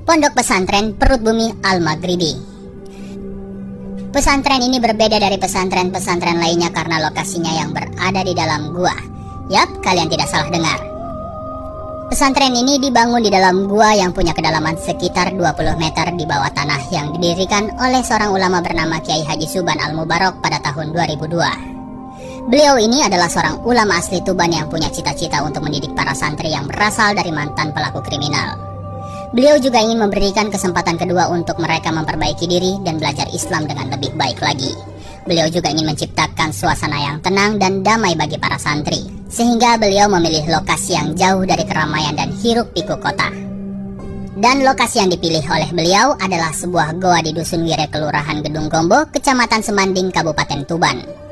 Pondok Pesantren Perut Bumi Al-Maghribi. Pesantren ini berbeda dari pesantren-pesantren lainnya karena lokasinya yang berada di dalam gua. Yap, kalian tidak salah dengar. Pesantren ini dibangun di dalam gua yang punya kedalaman sekitar 20 meter di bawah tanah yang didirikan oleh seorang ulama bernama Kiai Haji Suban Al-Mubarok pada tahun 2002. Beliau ini adalah seorang ulama asli Tuban yang punya cita-cita untuk mendidik para santri yang berasal dari mantan pelaku kriminal. Beliau juga ingin memberikan kesempatan kedua untuk mereka memperbaiki diri dan belajar Islam dengan lebih baik lagi. Beliau juga ingin menciptakan suasana yang tenang dan damai bagi para santri, sehingga beliau memilih lokasi yang jauh dari keramaian dan hiruk-pikuk kota. Dan lokasi yang dipilih oleh beliau adalah sebuah goa di Dusun Wire, Kelurahan Gedung Gombo, Kecamatan Semanding, Kabupaten Tuban.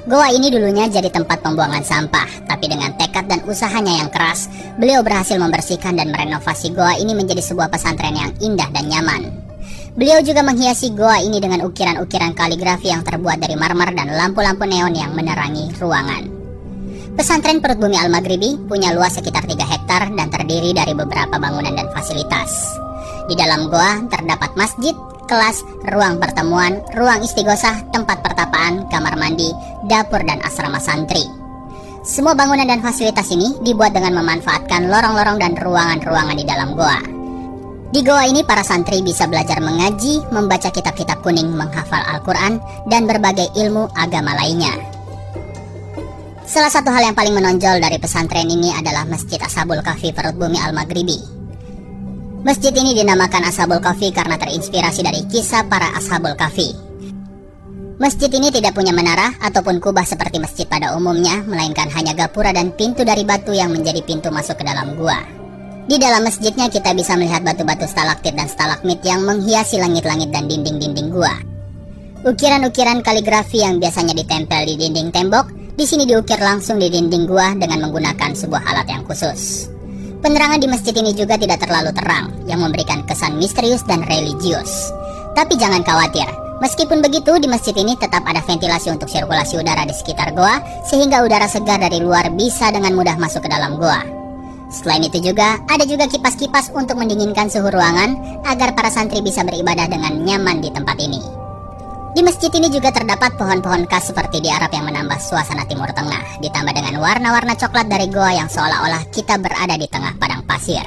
Goa ini dulunya jadi tempat pembuangan sampah, tapi dengan tekad dan usahanya yang keras, beliau berhasil membersihkan dan merenovasi goa ini menjadi sebuah pesantren yang indah dan nyaman. Beliau juga menghiasi goa ini dengan ukiran-ukiran kaligrafi yang terbuat dari marmer dan lampu-lampu neon yang menerangi ruangan. Pesantren Perut Bumi Al-Maghribi punya luas sekitar 3 hektar dan terdiri dari beberapa bangunan dan fasilitas. Di dalam goa terdapat masjid, kelas, ruang pertemuan, ruang istighosah, tempat pertapaan, kamar mandi, dapur, dan asrama santri. Semua bangunan dan fasilitas ini dibuat dengan memanfaatkan lorong-lorong dan ruangan-ruangan di dalam goa. Di goa ini para santri bisa belajar mengaji, membaca kitab-kitab kuning, menghafal Al-Quran, dan berbagai ilmu agama lainnya. Salah satu hal yang paling menonjol dari pesantren ini adalah Masjid Ashabul Kahfi Perut Bumi Al-Maghribi. Masjid ini dinamakan Ashabul Kahfi karena terinspirasi dari kisah para Ashabul Kahfi. Masjid ini tidak punya menara ataupun kubah seperti masjid pada umumnya, melainkan hanya gapura dan pintu dari batu yang menjadi pintu masuk ke dalam gua. Di dalam masjidnya kita bisa melihat batu-batu stalaktit dan stalagmit yang menghiasi langit-langit dan dinding-dinding gua. Ukiran-ukiran kaligrafi yang biasanya ditempel di dinding tembok, di sini diukir langsung di dinding gua dengan menggunakan sebuah alat yang khusus. Penerangan di masjid ini juga tidak terlalu terang, yang memberikan kesan misterius dan religius. Tapi jangan khawatir, meskipun begitu di masjid ini tetap ada ventilasi untuk sirkulasi udara di sekitar goa, sehingga udara segar dari luar bisa dengan mudah masuk ke dalam goa. Selain itu juga, ada juga kipas-kipas untuk mendinginkan suhu ruangan, agar para santri bisa beribadah dengan nyaman di tempat ini. Di masjid ini juga terdapat pohon-pohon khas seperti di Arab yang menambah suasana Timur Tengah, ditambah dengan warna-warna coklat dari goa yang seolah-olah kita berada di tengah padang pasir.